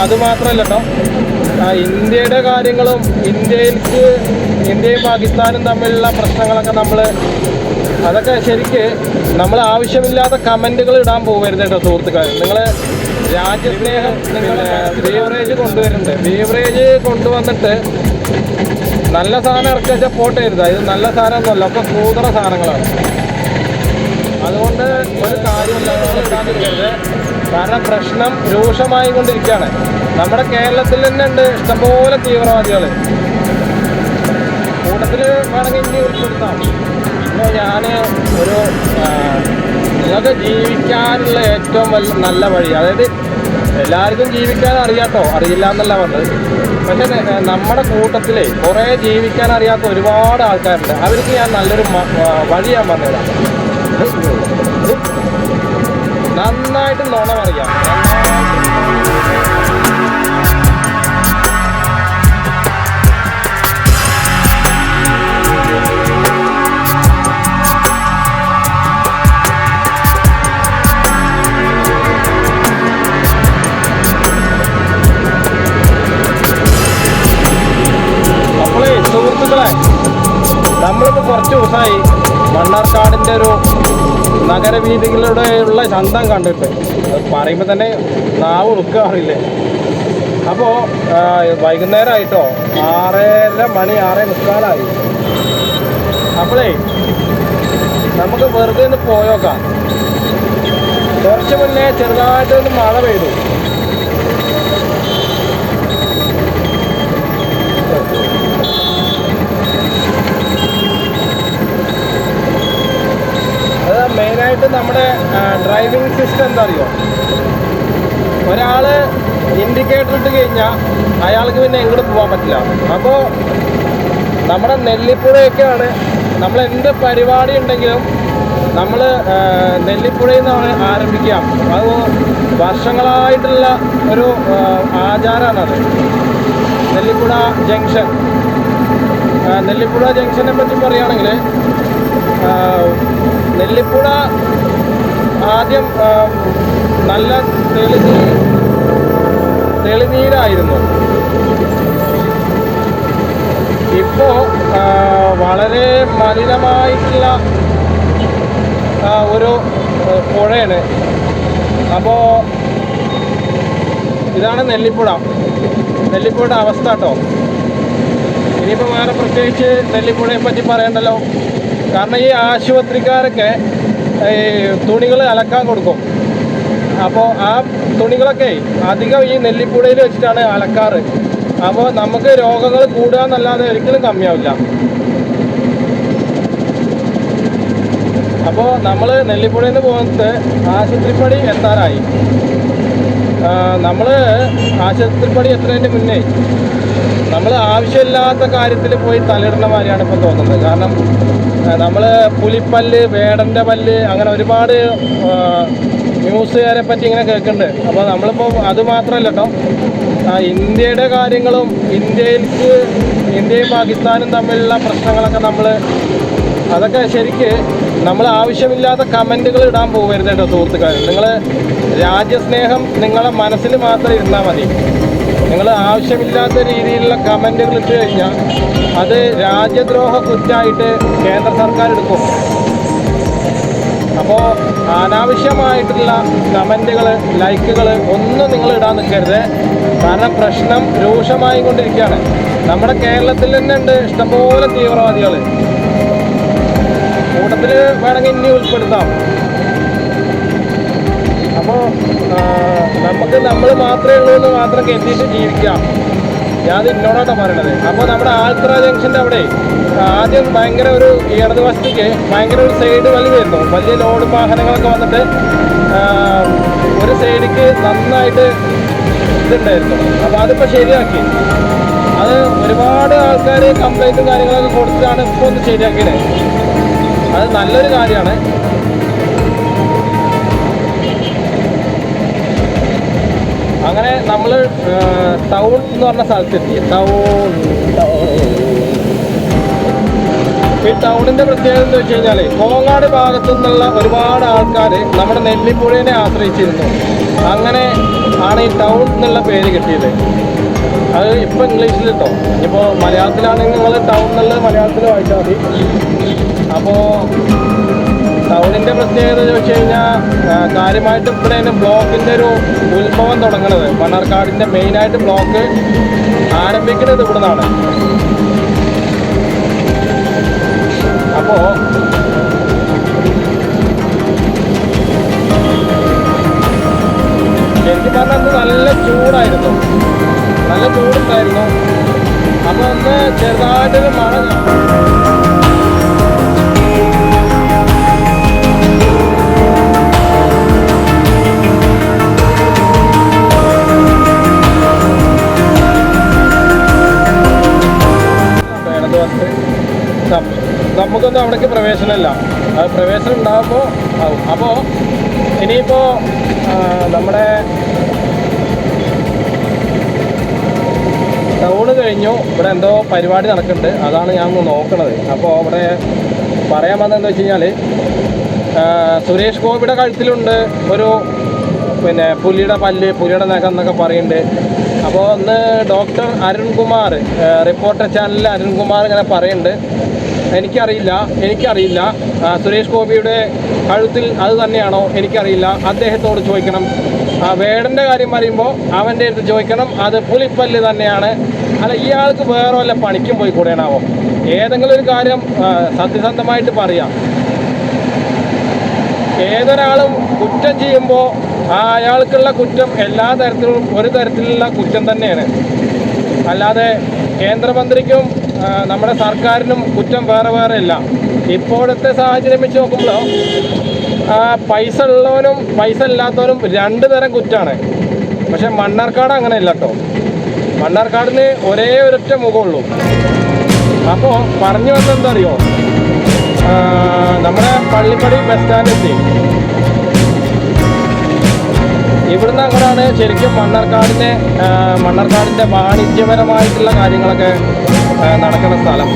അതുമാത്രമല്ല കേട്ടോ, ഇന്ത്യയുടെ കാര്യങ്ങളും ഇന്ത്യയും പാകിസ്ഥാനും തമ്മിലുള്ള പ്രശ്നങ്ങളൊക്കെ അതൊക്കെ ശരിക്ക് നമ്മൾ ആവശ്യമില്ലാത്ത കമൻറ്റുകൾ ഇടാൻ പോകരുത് കേട്ടോ സുഹൃത്തുക്കൾ. നിങ്ങൾ രാജ്യസ്നേഹം ബീവറേജ് കൊണ്ടുവരുന്നുണ്ട്, ബീവറേജ് കൊണ്ടുവന്നിട്ട് നല്ല സാധനം ഇറക്കി വെച്ചാൽ പോട്ട് ചെയ്യരുത്. ഇത് നല്ല സാധനമൊന്നുമല്ല, ഒക്കെ കൂതറ സാധനങ്ങളാണ്. അതുകൊണ്ട് ഒരു കാര്യമില്ല ഇടാതിരിക്കരുത്. കാരണം പ്രശ്നം രൂക്ഷമായി കൊണ്ടിരിക്കുകയാണ്. നമ്മുടെ കേരളത്തിൽ തന്നെ ഉണ്ട് ഇഷ്ടംപോലെ തീവ്രവാദികൾ. കൂട്ടത്തിൽ വേണമെങ്കിൽ ഇനി ഉൾപ്പെടുത്താം. പിന്നെ ഞാൻ നിങ്ങൾക്ക് ജീവിക്കാനുള്ള ഏറ്റവും നല്ല വഴി, അതായത് എല്ലാവർക്കും ജീവിക്കാൻ അറിയാട്ടോ, അറിയില്ല എന്നല്ല പറഞ്ഞത്. പക്ഷെ നമ്മുടെ കൂട്ടത്തിൽ കുറേ ജീവിക്കാൻ അറിയാത്ത ഒരുപാട് ആൾക്കാരുണ്ട്. അവർക്ക് ഞാൻ നല്ലൊരു വഴി ഞാൻ പറഞ്ഞുതരാം. നന്നായിട്ട് നുണ പറയാം. സുഹൃത്തുക്കളെ, നമ്മളിപ്പോൾ കുറച്ച് ദിവസമായി മണ്ണാർക്കാടിൻ്റെ ഒരു നഗരവീഥികളുടെയുള്ള ചന്തം കണ്ടിട്ട് പറയുമ്പോൾ തന്നെ നാവ് ഉളുക്കാറില്ലേ. അപ്പോൾ വൈകുന്നേരമായിട്ടോ, 6:30 മണി 6:45. അപ്പോഴേ നമുക്ക് വെറുതെ ഒന്ന് പോയോക്കാം. കുറച്ച് മുന്നേ ചെറുതായിട്ടൊന്ന് മഴ പെയ്തു. മെയിനായിട്ട് നമ്മുടെ ഡ്രൈവിംഗ് സിസ്റ്റം എന്താ അറിയോ, ഒരാൾ ഇൻഡിക്കേറ്റർ ഇട്ട് കഴിഞ്ഞാൽ അയാൾക്ക് പിന്നെ എങ്ങോട്ട് പോകാൻ പറ്റില്ല. അപ്പോൾ നമ്മുടെ നെല്ലിപ്പുഴയൊക്കെയാണ് നമ്മൾ എന്ത് പരിപാടി ഉണ്ടെങ്കിലും നമ്മൾ നെല്ലിപ്പുഴയിൽ നിന്നാണ് ആരംഭിക്കുക. അത് വർഷങ്ങളായിട്ടുള്ള ഒരു ആചാരമാണത്. നെല്ലിപ്പുഴ ജംഗ്ഷനെ പറ്റി പറയുകയാണെങ്കിൽ, നെല്ലിപ്പുഴ ആദ്യം നല്ല തെളിനീരായിരുന്നു. ഇപ്പോൾ വളരെ മലിനമായിട്ടുള്ള ഒരു പുഴയാണ്. അപ്പോൾ ഇതാണ് നെല്ലിപ്പുഴയുടെ അവസ്ഥ കേട്ടോ. ഇനിയിപ്പോൾ വേറെ പ്രത്യേകിച്ച് നെല്ലിപ്പുഴയെ പറ്റി പറയണ്ടല്ലോ. കാരണം ഈ ആശുപത്രിക്കാരൊക്കെ ഈ തുണികൾ അലക്കാൻ കൊടുക്കും. അപ്പോൾ ആ തുണികളൊക്കെ അധികം ഈ നെല്ലിപ്പുഴയിൽ വെച്ചിട്ടാണ് അലക്കാറ്. അപ്പോൾ നമുക്ക് രോഗങ്ങൾ കൂടുക എന്നല്ലാതെ ഒരിക്കലും കമ്മിയാവില്ല. അപ്പോൾ നമ്മൾ നെല്ലിപ്പുഴയിൽ നിന്ന് പോകുന്നത് ആശുപത്രിപ്പടി എത്താറായി. നമ്മൾ ആശുപത്രിപ്പടി എത്തുന്നതിന് മുന്നേ നമ്മൾ ആവശ്യമില്ലാത്ത കാര്യത്തിൽ പോയി തലയിടുന്ന മാതിരിയാണ് ഇപ്പം തോന്നുന്നത്. കാരണം നമ്മൾ പുലിപ്പല്ല്, വേടൻ്റെ പല്ല്, അങ്ങനെ ഒരുപാട് ന്യൂസുകാരെ പറ്റി ഇങ്ങനെ കേൾക്കുന്നുണ്ട്. അപ്പോൾ നമ്മളിപ്പോൾ അതുമാത്രമല്ല കേട്ടോ, ഇന്ത്യയുടെ കാര്യങ്ങളും ഇന്ത്യയും പാകിസ്ഥാനും തമ്മിലുള്ള പ്രശ്നങ്ങളൊക്കെ അതൊക്കെ ശരിക്ക് നമ്മൾ ആവശ്യമില്ലാത്ത കമൻറ്റുകൾ ഇടാൻ പോകരുത് കേട്ടോ സുഹൃത്തുക്കൾ. നിങ്ങൾ രാജ്യസ്നേഹം നിങ്ങളെ മനസ്സിൽ മാത്രം ഇരുന്നാൽ മതി. നിങ്ങൾ ആവശ്യമില്ലാത്ത രീതിയിലുള്ള കമൻറ്റുകൾ ഇട്ട് കഴിഞ്ഞാൽ അത് രാജ്യദ്രോഹ കുറ്റമായിട്ട് കേന്ദ്ര സർക്കാർ എടുക്കും. അപ്പോൾ അനാവശ്യമായിട്ടുള്ള കമൻറ്റുകൾ, ലൈക്കുകൾ ഒന്നും നിങ്ങൾ ഇടാൻ നിൽക്കരുത്. കാരണം പ്രശ്നം രൂക്ഷമായി കൊണ്ടിരിക്കുകയാണ്. നമ്മുടെ കേരളത്തിൽ തന്നെ ഉണ്ട് ഇഷ്ടംപോലെ തീവ്രവാദികൾ. കൂട്ടത്തിൽ വേണമെങ്കിൽ ഇനി ഉൾപ്പെടുത്താം. അപ്പോൾ നമ്മൾ മാത്രമേ ഉള്ളൂ എന്ന് മാത്രം കരുതിയിട്ട് ജീവിക്കാം. ഞാനത് ഇന്നോടാട്ടോ പറയണത്. അപ്പോൾ നമ്മുടെ ആൽത്തറ ജംഗ്ഷൻ്റെ അവിടെ ആദ്യം ഭയങ്കര ഒരു ഇടതുവശത്തേക്ക് ഭയങ്കര ഒരു സൈഡ് വലിവായിരുന്നു. വലിയ ലോഡ് വാഹനങ്ങളൊക്കെ വന്നിട്ട് ഒരു സൈഡിക്ക് നന്നായിട്ട് ഇതുണ്ടായിരുന്നു. അപ്പോൾ അതിപ്പോൾ ശരിയാക്കി. അത് ഒരുപാട് ആൾക്കാർ കംപ്ലൈൻറ്റും കാര്യങ്ങളൊക്കെ കൊടുത്തിട്ടാണ് ഇപ്പോൾ ഒന്ന് ശരിയാക്കിയത്. അത് നല്ലൊരു കാര്യമാണ്. അങ്ങനെ നമ്മൾ ടൗൺ എന്ന് പറഞ്ഞ സ്ഥലത്തെത്തി. ഈ ടൗണിൻ്റെ പ്രത്യേകത എന്ന് വെച്ച് കഴിഞ്ഞാൽ കോങ്ങാട് ഭാഗത്തു നിന്നുള്ള ഒരുപാട് ആൾക്കാർ നമ്മുടെ നെല്ലിപ്പുഴയെ ആശ്രയിച്ചിരുന്നു. അങ്ങനെ ആണ് ഈ ടൗൺ എന്നുള്ള പേര് കിട്ടിയത്. അത് ഇപ്പോൾ ഇംഗ്ലീഷിൽ കേട്ടോ. ഇനിയിപ്പോൾ മലയാളത്തിലാണെങ്കിൽ നിങ്ങൾ ടൗൺ എന്നുള്ളത് മലയാളത്തിൽ വായിച്ചാൽ മതി. അപ്പോൾ ടൗണിൻ്റെ പ്രത്യേകത ചോദിച്ചു കഴിഞ്ഞാൽ കാര്യമായിട്ട് ഇവിടെയാണ് ബ്ലോക്കിൻ്റെ ഒരു ഉത്ഭവം തുടങ്ങുന്നത്. മണ്ണാർക്കാടിൻ്റെ മെയിനായിട്ട് ബ്ലോക്ക് ആരംഭിക്കുന്നത് ഇവിടെ നിന്നാണ്. അപ്പോൾ ശരിക്കും പറഞ്ഞാൽ അന്ന് നല്ല ചൂടായിരുന്നു, നല്ല ചൂടുണ്ടായിരുന്നു. അപ്പോൾ ഒന്ന് ചെറുതായിട്ടൊരു മഴ നമുക്കൊന്നും അവിടേക്ക് പ്രവേശനമില്ല. അത് പ്രവേശനം ഉണ്ടാകുമ്പോൾ ആവും. അപ്പോൾ ഇനിയിപ്പോൾ നമ്മുടെ ടൗണ് കഴിഞ്ഞു, ഇവിടെ എന്തോ പരിപാടി നടക്കുന്നുണ്ട്, അതാണ് ഞാൻ ഒന്ന് നോക്കണത്. അപ്പോൾ അവിടെ പറയാൻ വന്നതെന്ന് വെച്ച് കഴിഞ്ഞാൽ സുരേഷ് ഗോപിയുടെ കഴുത്തിലുണ്ട് ഒരു പുലിയുടെ പല്ല്, പുലിയുടെ നഖം എന്നൊക്കെ പറയുന്നുണ്ട്. അപ്പോൾ ഒന്ന് ഡോക്ടർ അരുൺകുമാർ, റിപ്പോർട്ടർ ചാനലിൽ അരുൺകുമാർ ഇങ്ങനെ പറയുന്നുണ്ട്. എനിക്കറിയില്ല സുരേഷ് ഗോപിയുടെ കഴുത്തിൽ അത് തന്നെയാണോ എനിക്കറിയില്ല. അദ്ദേഹത്തോട് ചോദിക്കണം. വേടൻ്റെ കാര്യം പറയുമ്പോൾ അവൻ്റെ അടുത്ത് ചോദിക്കണം, അത് പുലിപ്പല്ല് തന്നെയാണ്. അല്ല, ഇയാൾക്ക് വേറെ വല്ല പണിക്കും പോയി കൂടെയാണാവോ? ഏതെങ്കിലും ഒരു കാര്യം സത്യസന്ധമായിട്ട് പറയാം. ഏതൊരാളും കുറ്റം ചെയ്യുമ്പോൾ അയാൾക്കുള്ള കുറ്റം എല്ലാ തരത്തിലും ഒരു തരത്തിലുള്ള കുറ്റം തന്നെയാണ്. അല്ലാതെ കേന്ദ്രമന്ത്രിക്കും നമ്മുടെ സർക്കാരിനും കുറ്റം വേറെ വേറെ അല്ല. ഇപ്പോഴത്തെ സാഹചര്യം വെച്ച് നോക്കുമ്പോൾ പൈസ ഉള്ളവനും പൈസ ഇല്ലാത്തവനും രണ്ട് തരം കുറ്റമാണ്. പക്ഷെ മണ്ണാർക്കാട് അങ്ങനെയല്ല കേട്ടോ. മണ്ണാർക്കാടിന് ഒരേ ഒരൊറ്റ മുഖമുള്ളൂ. അപ്പോൾ പറഞ്ഞു വന്നെന്താ അറിയോ, നമ്മുടെ പള്ളിപ്പടി ബസ് സ്റ്റാൻഡെത്തി. ഇവിടുന്ന് അങ്ങനെയാണ് ശരിക്കും മണ്ണാർക്കാടിൻ്റെ വാണിജ്യപരമായിട്ടുള്ള കാര്യങ്ങളൊക്കെ നടക്കുന്ന സ്ഥലം.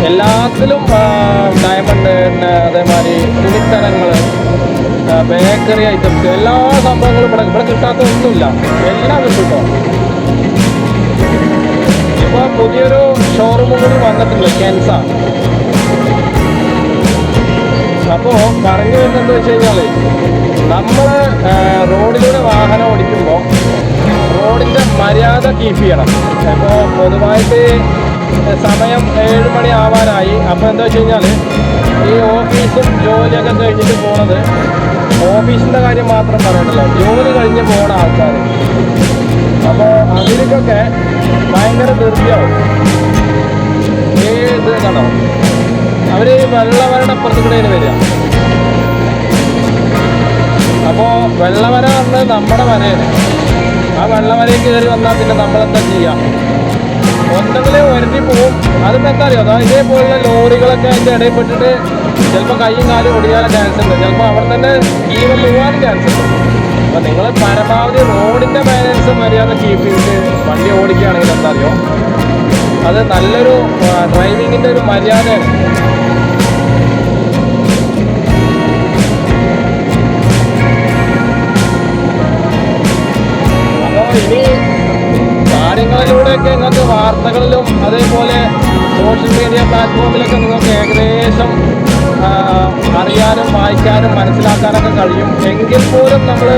എല്ലാത്തിലും ഡയമണ്ട്, അതേമാതിരി തുണിത്തരങ്ങൾ, ബേക്കറി ഐറ്റംസ്, എല്ലാ സംഭവങ്ങളും ഇവിടെ കിട്ടാത്തൊന്നുമില്ല, എല്ലാം കിട്ടും. ഇപ്പോൾ പുതിയൊരു ഷോറൂമും കൂടി വന്നിട്ടുണ്ട്, കെൻസ. അപ്പോൾ പറഞ്ഞു വരുന്നത് വെച്ച് കഴിഞ്ഞാൽ നമ്മൾ റോഡിലൂടെ വാഹനം ഓടിക്കുമ്പോൾ റോഡിൻ്റെ മര്യാദ കീപ്പ് ചെയ്യണം. ഇപ്പോൾ പൊതുവായിട്ട് സമയം 7 മണി ആവാനായി. അപ്പോൾ എന്താ വെച്ച് കഴിഞ്ഞാൽ ഈ ഓഫീസും ജോലിയൊക്കെ കഴിഞ്ഞിട്ട് പോണത്, ഓഫീസിൻ്റെ കാര്യം മാത്രം പറയണ്ടല്ലോ, ജോലി കഴിഞ്ഞ് പോണ ആൾക്കാർ. അപ്പോൾ അതിലേക്കൊക്കെ ഭയങ്കര ധൃതിയാവും. ഇത് കണ്ടോ, അവർ വെള്ളവരയുടെ അപ്പുറത്ത് കൂടെയാണ് വരിക. അപ്പോൾ വെള്ളവര പറഞ്ഞത് നമ്മുടെ വരയാണ്. ആ വെള്ളവരയിൽ കയറി വന്നാൽ പിന്നെ നമ്മളെന്താ ചെയ്യുക? ഒന്നെങ്കിൽ ഒരുത്തി പോവും. അതിപ്പോൾ എന്താ അറിയോ, അതാ ഇതേപോലുള്ള ലോറികളൊക്കെ അതിൻ്റെ ഇടയിൽ പെട്ടിട്ട് ചിലപ്പോൾ കൈയും കാലും ഒടിയാനുള്ള ചാൻസ് ഉണ്ട്, ചിലപ്പോൾ അവിടെ തന്നെ ജീവൻ പോകാനും ചാൻസ് ഉണ്ട്. അപ്പോൾ നിങ്ങൾ പരമാവധി റോഡിൻ്റെ ബാലൻസ് മര്യാദ കീപ്പ് ചെയ്തിട്ട് വണ്ടി ഓടിക്കുകയാണെങ്കിൽ എന്താ അറിയോ, അത് നല്ലൊരു ഡ്രൈവിങ്ങിൻ്റെ ഒരു മര്യാദയാണ്. ഇനി കാര്യങ്ങളിലൂടെയൊക്കെ നിങ്ങൾക്ക് വാർത്തകളിലും അതേപോലെ സോഷ്യൽ മീഡിയ പ്ലാറ്റ്ഫോമിലൊക്കെ നിങ്ങൾക്ക് ഏകദേശം അറിയാനും വായിക്കാനും മനസ്സിലാക്കാനൊക്കെ കഴിയും. എങ്കിൽ പോലും നമ്മൾ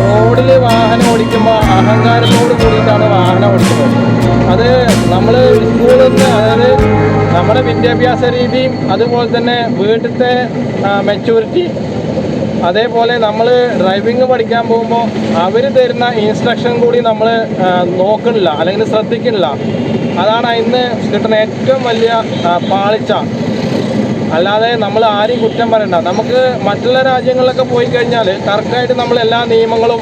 റോഡിൽ വാഹനം ഓടിക്കുമ്പോൾ അഹങ്കാരത്തോട് കൂടിയിട്ടാണ് വാഹനം ഓടിക്കുന്നത്. അത് നമ്മൾ സ്കൂളിൽ നിന്ന്, അതായത് നമ്മുടെ വിദ്യാഭ്യാസ രീതിയും അതുപോലെ തന്നെ വീട്ടിലത്തെ മെച്യൂരിറ്റി, അതേപോലെ നമ്മൾ ഡ്രൈവിംഗ് പഠിക്കാൻ പോകുമ്പോൾ അവർ തരുന്ന ഇൻസ്ട്രക്ഷൻ കൂടി നമ്മൾ നോക്കണില്ല, അല്ലെങ്കിൽ ശ്രദ്ധിക്കണില്ല. അതാണ് അതിന് കിട്ടുന്ന ഏറ്റവും വലിയ പാളിച്ച. അല്ലാതെ നമ്മൾ ആരെയും കുറ്റം പറയണ്ട. നമുക്ക് മറ്റുള്ള രാജ്യങ്ങളിലൊക്കെ പോയി കഴിഞ്ഞാൽ കറക്റ്റായിട്ട് നമ്മൾ എല്ലാ നിയമങ്ങളും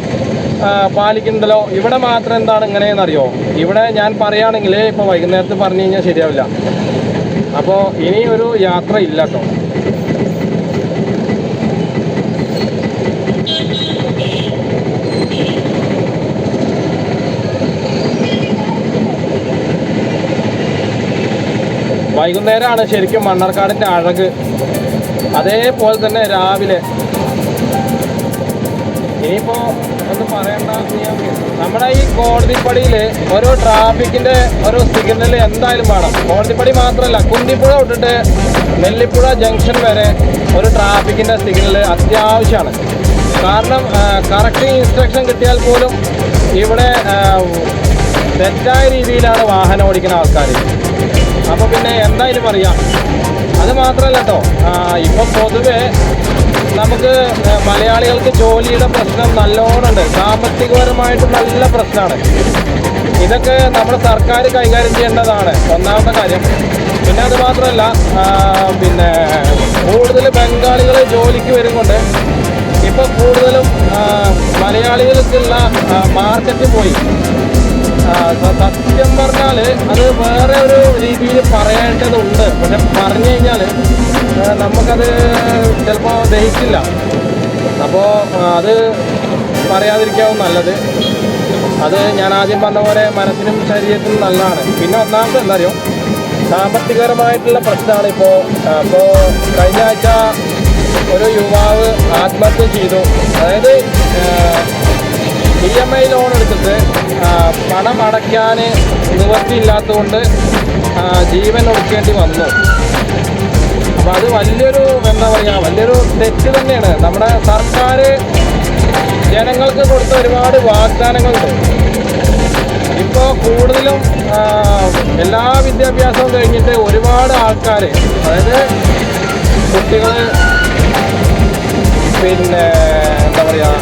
പാലിക്കുന്നുണ്ടല്ലോ. ഇവിടെ മാത്രം എന്താണ് ഇങ്ങനെയെന്നറിയോ, ഇവിടെ ഞാൻ പറയുകയാണെങ്കിൽ ഇപ്പോൾ വൈകുന്നേരത്ത് പറഞ്ഞു കഴിഞ്ഞാൽ ശരിയാവില്ല. അപ്പോൾ ഇനി ഒരു യാത്ര ഇല്ല കേട്ടോ. വൈകുന്നേരമാണ് ശരിക്കും മണ്ണാർക്കാടിൻ്റെ അഴക്. അതേപോലെ തന്നെ രാവിലെ ഇനിയിപ്പോ ഒന്നും പറയണ്ട. നമ്മുടെ ഈ കോടതിപ്പടിയിൽ ഒരു ട്രാഫിക്കിന്റെ ഒരു സിഗ്നൽ എന്തായാലും വേണം. കോടതിപ്പടി മാത്രമല്ല, കുന്തിപ്പുഴ തൊട്ടിട്ട് നെല്ലിപ്പുഴ ജംഗ്ഷൻ വരെ ഒരു ട്രാഫിക്കിന്റെ സിഗ്നൽ അത്യാവശ്യമാണ്. കാരണം കറക്റ്റ് ഇൻസ്ട്രക്ഷൻ കിട്ടിയാൽ പോലും ഇവിടെ തെറ്റായ രീതിയിലാണ് വാഹനം ഓടിക്കുന്ന ആൾക്കാർ. അപ്പോൾ പിന്നെ എന്തായാലും അറിയാം. അത് മാത്രമല്ല കേട്ടോ, ഇപ്പം പൊതുവെ നമുക്ക് മലയാളികൾക്ക് ജോലിയുടെ പ്രശ്നം നല്ലോണമുണ്ട്. സാമ്പത്തികപരമായിട്ട് നല്ല പ്രശ്നമാണ്. ഇതൊക്കെ നമ്മുടെ സർക്കാർ കൈകാര്യം ചെയ്യേണ്ടതാണ് ഒന്നാമത്തെ കാര്യം. പിന്നെ അത് മാത്രമല്ല, പിന്നെ കൂടുതൽ ബംഗാളികൾ ജോലിക്ക് വരുന്നുണ്ട്. ഇപ്പോൾ കൂടുതലും മലയാളികൾക്കുള്ള മാർക്കറ്റ് പോയി. സത്യം പറഞ്ഞാൽ അത് വേറെ ഒരു രീതിയിൽ പറയേണ്ടതുണ്ട്. പക്ഷെ പറഞ്ഞു കഴിഞ്ഞാൽ നമുക്കത് ചിലപ്പോൾ ദഹിക്കില്ല. അപ്പോൾ അത് പറയാതിരിക്കാവും നല്ലത്. അത് ഞാൻ ആദ്യം പറഞ്ഞ പോലെ മനസ്സിനും ശരീരത്തിനും നല്ലതാണ്. പിന്നെ ഒന്നാമത് എന്താ അറിയോ, സാമ്പത്തികപരമായിട്ടുള്ള പ്രശ്നമാണ് ഇപ്പോൾ. കഴിഞ്ഞ ആഴ്ച ഒരു യുവാവ് ആത്മഹത്യ ചെയ്തു. അതായത് EMI ലോൺ എടുത്തിട്ട് പണം അടയ്ക്കാൻ നിവൃത്തിയില്ലാത്തതുകൊണ്ട് ജീവൻ ഒടുക്കേണ്ടി വന്നു. അപ്പോൾ അത് വലിയൊരു എന്താ പറയുക, വലിയൊരു തെറ്റ് തന്നെയാണ്. നമ്മുടെ സർക്കാർ ജനങ്ങൾക്ക് കൊടുത്ത ഒരുപാട് വാഗ്ദാനങ്ങളുണ്ട്. ഇപ്പോൾ കൂടുതലും എല്ലാ വിദ്യാഭ്യാസവും കഴിഞ്ഞിട്ട് ഒരുപാട് ആൾക്കാർ, അതായത് കുട്ടികൾ പിന്നെ എന്താ പറയുക,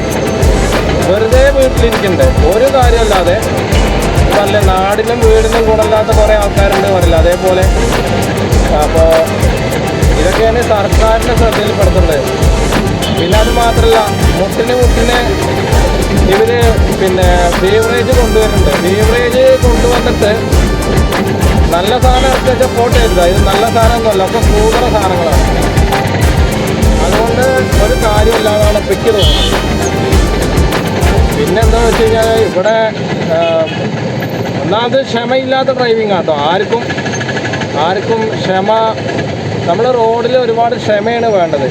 വെറുതെ വീട്ടിലിരിക്കുന്നുണ്ട്, ഒരു കാര്യമല്ലാതെ. നല്ല നാടിനും വീടിനും ഗുണമില്ലാത്ത കുറേ ആൾക്കാരുണ്ട് പറയില്ല, അതേപോലെ. അപ്പോൾ ഇതൊക്കെയാണ് സർക്കാരിൻ്റെ ശ്രദ്ധയിൽപ്പെടുത്തുന്നത്. പിന്നെ അത് മാത്രമല്ല, മുട്ടിന് ഇവർ പിന്നെ ബീവറേജ് കൊണ്ടുവരുന്നുണ്ട്. ബീവറേജ് കൊണ്ടുവന്നിട്ട് നല്ല സാധനം എടുത്ത് പോട്ട് ചെയ്തത്, ഇത് നല്ല സാധനമൊന്നുമല്ല, ഒക്കെ കൂടുതൽ സാധനങ്ങളാണ്. അതുകൊണ്ട് ഒരു കാര്യമില്ലാതാണ് പിക്ക് തോന്നുന്നത്. പിന്നെന്താണെന്ന് വെച്ച് കഴിഞ്ഞാൽ ഇവിടെ ഒന്നാമത് ക്ഷമയില്ലാത്ത ഡ്രൈവിംഗ് ആട്ടോ. ആർക്കും ക്ഷമ, നമ്മൾ റോഡിൽ ഒരുപാട് ക്ഷമയാണ് വേണ്ടത്.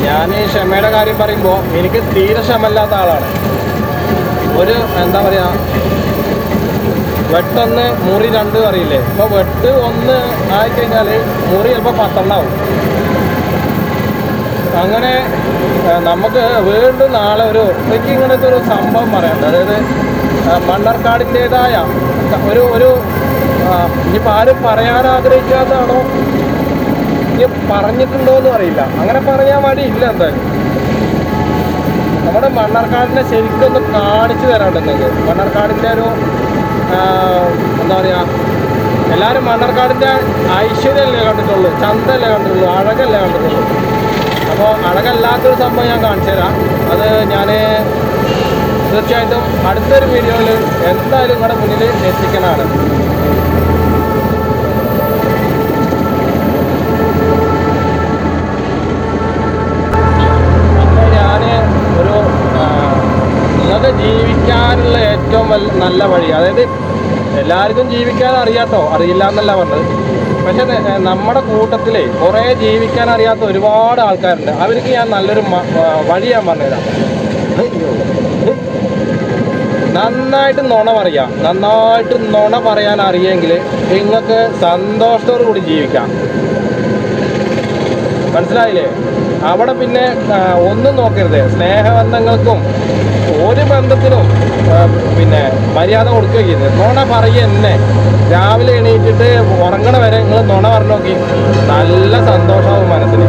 ഞാൻ ഈ ക്ഷമയുടെ കാര്യം പറയുമ്പോൾ എനിക്ക് തീരെ ക്ഷമയില്ലാത്ത ആളാണ്. ഒരു എന്താ പറയുക, വെട്ടൊന്ന് മുറി 2 അറിയില്ലേ? ഇപ്പോൾ വെട്ട് 1 ആയിക്കഴിഞ്ഞാൽ മുറി ചിലപ്പോൾ 10 ആവും. അങ്ങനെ നമുക്ക് വീണ്ടും നാളെ എനിക്ക് ഇങ്ങനത്തെ ഒരു സംഭവം പറയാനുണ്ട്. അതായത് മണ്ണാർക്കാടിൻ്റേതായ ഒരു ഇനിയിപ്പോൾ ആരും പറയാൻ ആഗ്രഹിക്കാത്തതാണോ, ഇനി പറഞ്ഞിട്ടുണ്ടോ എന്നും അറിയില്ല. അങ്ങനെ പറയാൻ മടിയില്ല. എന്തായാലും നമ്മുടെ മണ്ണാർക്കാടിനെ ശരിക്കൊന്ന് കാണിച്ചു തരാണ്ടെങ്കിൽ, മണ്ണാർക്കാടിൻ്റെ ഒരു എന്താ പറയുക, എല്ലാവരും മണ്ണാർക്കാടിൻ്റെ ഐശ്വര്യമല്ലേ കണ്ടിട്ടുള്ളൂ, ചന്തല്ലേ കണ്ടിട്ടുള്ളൂ, അഴകല്ലേ കണ്ടിട്ടുള്ളൂ. അപ്പോൾ അഴകല്ലാത്തൊരു സംഭവം ഞാൻ കാണിച്ചു തരാം. അത് ഞാൻ തീർച്ചയായിട്ടും അടുത്തൊരു വീഡിയോയിൽ എന്തായാലും നിങ്ങളുടെ മുന്നിൽ എത്തിക്കണതാണ്. നിങ്ങൾക്ക് ജീവിക്കാനുള്ള ഏറ്റവും നല്ല വഴി, അതായത് എല്ലാവർക്കും ജീവിക്കാൻ അറിയാട്ടോ, അറിയില്ല എന്നല്ല പറഞ്ഞത്. പക്ഷെ നമ്മുടെ കൂട്ടത്തിലെ കുറേ ജീവിക്കാൻ അറിയാത്ത ഒരുപാട് ആൾക്കാരുണ്ട്. അവർക്ക് ഞാൻ നല്ലൊരു വഴി ഞാൻ പറഞ്ഞുതരാം. നന്നായിട്ട് നുണ പറയാൻ അറിയെങ്കിൽ നിങ്ങൾക്ക് സന്തോഷത്തോടു കൂടി ജീവിക്കാം. മനസ്സിലായില്ലേ? അവിടെ പിന്നെ ഒന്നും നോക്കരുത്. സ്നേഹബന്ധങ്ങൾക്കും ഒരു ബന്ധത്തിനും പിന്നെ മര്യാദ കൊടുക്കുകയില്ല. നുണ പറയുക. രാവിലെ എണീറ്റിട്ട് ഉറങ്ങണ വരെ നിങ്ങൾ നുണ പറഞ്ഞു നോക്കി, നല്ല സന്തോഷമാവും മനസ്സിന്.